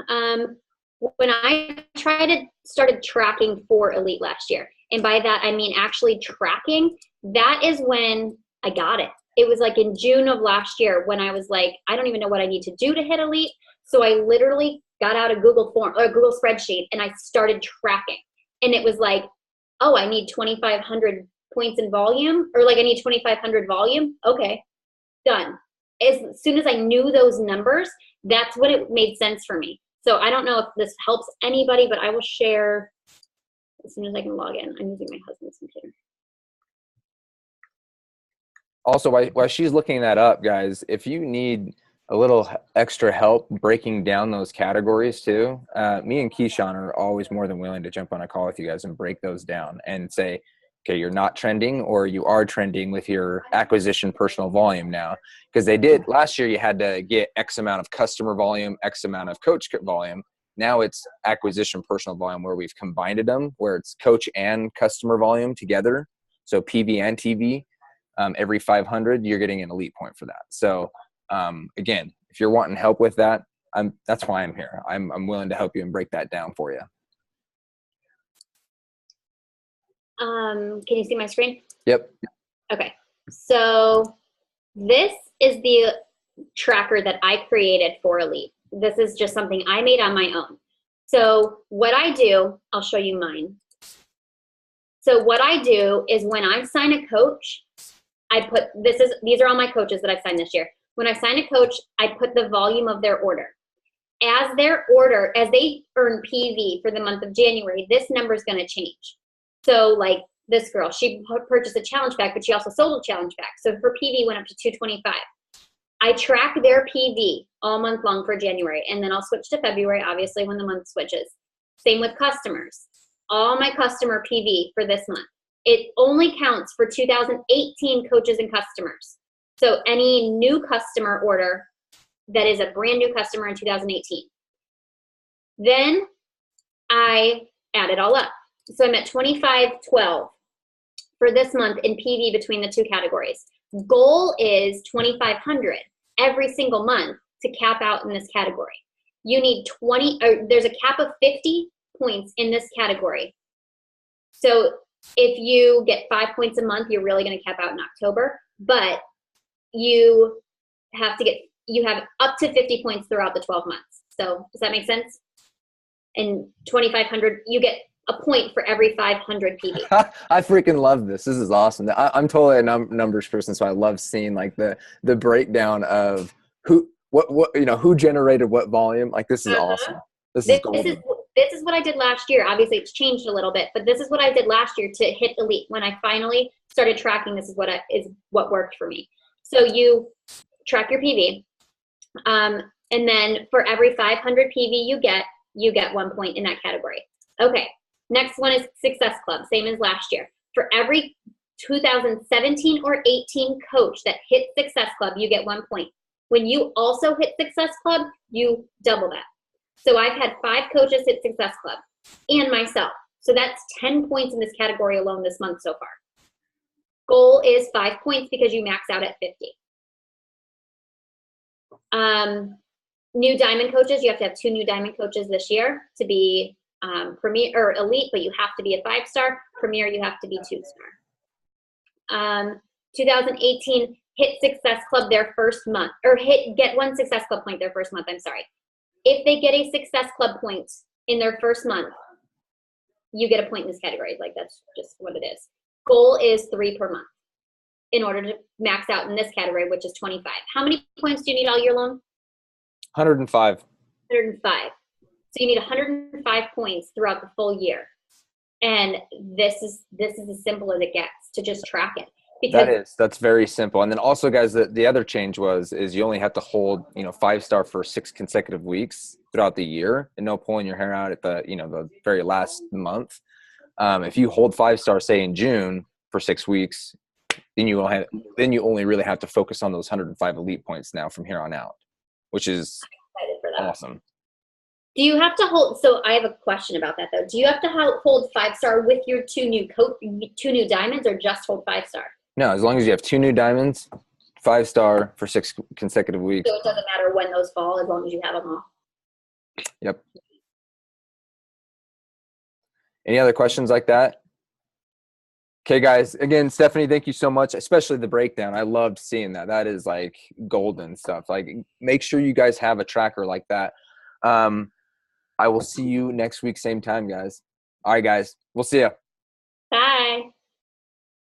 when I started tracking for elite last year, and by that I mean actually tracking, that is when I got it. It was like in June of last year when I was like, I don't even know what I need to do to hit elite. So I literally got out a Google spreadsheet and I started tracking. And it was like, oh, I need 2,500 points in volume, or like I need 2,500 volume. Okay, done. As soon as I knew those numbers, that's when it made sense for me. So I don't know if this helps anybody, but I will share as soon as I can log in. I'm using my husband's computer. Also, while she's looking that up, guys, if you need a little extra help breaking down those categories too, me and Keyshawn are always more than willing to jump on a call with you guys and break those down and say, okay, you're not trending or you are trending with your acquisition personal volume now. Because they did last year, you had to get X amount of customer volume, X amount of coach volume. Now it's acquisition personal volume where we've combined them, where it's coach and customer volume together. So PV and TV, every 500, you're getting an elite point for that. So again, if you're wanting help with that, that's why I'm here. I'm willing to help you and break that down for you. Can you see my screen? Yep. Okay. So this is the tracker that I created for Elite. This is just something I made on my own. So what I do, I'll show you mine. So what I do is when I sign a coach, these are all my coaches that I've signed this year. When I sign a coach, I put the volume of their order. As they earn PV for the month of January, this number is going to change. So like this girl, she purchased a challenge pack, but she also sold a challenge pack. So her PV went up to 225. I track their PV all month long for January, and then I'll switch to February, obviously, when the month switches. Same with customers. All my customer PV for this month. It only counts for 2018 coaches and customers. So any new customer order that is a brand new customer in 2018. Then I add it all up. So I'm at 2512 for this month in PV between the two categories. Goal is 2,500 every single month to cap out in this category. You need there's a cap of 50 points in this category. So if you get 5 points a month, you're really going to cap out in October, but you have up to 50 points throughout the 12 months. So does that make sense? And 2,500, you get a point for every 500 PV. I freaking love this. This is awesome. I'm totally a numbers person, so I love seeing like the breakdown of who generated what volume. Like this is awesome. This is golden. This is what I did last year. Obviously, it's changed a little bit, but this is what I did last year to hit Elite. When I finally started tracking, this is what worked for me. So you track your PV, and then for every 500 PV you get 1 point in that category. Okay. Next one is Success Club, same as last year. For every 2017 or 18 coach that hit Success Club, you get 1 point. When you also hit Success Club, you double that. So I've had 5 coaches hit Success Club and myself. So that's 10 points in this category alone this month so far. Goal is 5 points because you max out at 50. New diamond coaches, you have to have 2 new diamond coaches this year to be Premier or Elite, but you have to be a 5-star. Premier, you have to be 2-star. 2018 hit Success Club their first month, or get 1 Success Club point their first month. I'm sorry. If they get a Success Club point in their first month, you get a point in this category. Like that's just what it is. Goal is 3 per month in order to max out in this category, which is 25. How many points do you need all year long? 105. 105. So you need 105 points throughout the full year. And this is as simple as it gets to just track it. That's very simple. And then also, guys, the other change is you only have to hold 5-star for 6 consecutive weeks throughout the year, and no pulling your hair out at the very last month. If you hold 5-star, say in June for 6 weeks, then you only really have to focus on those 105 Elite points now from here on out, which is awesome. Do you have to hold? So I have a question about that though. Do you have to hold 5-star with your 2 new diamonds, or just hold 5-star? No, as long as you have 2 new diamonds, 5-star for 6 consecutive weeks. So it doesn't matter when those fall, as long as you have them all. Yep. Any other questions like that? Okay, guys. Again, Stephanie, thank you so much, especially the breakdown. I loved seeing that. That is like golden stuff. Like, make sure you guys have a tracker like that. I will see you next week, same time, guys. All right, guys. We'll see you. Bye.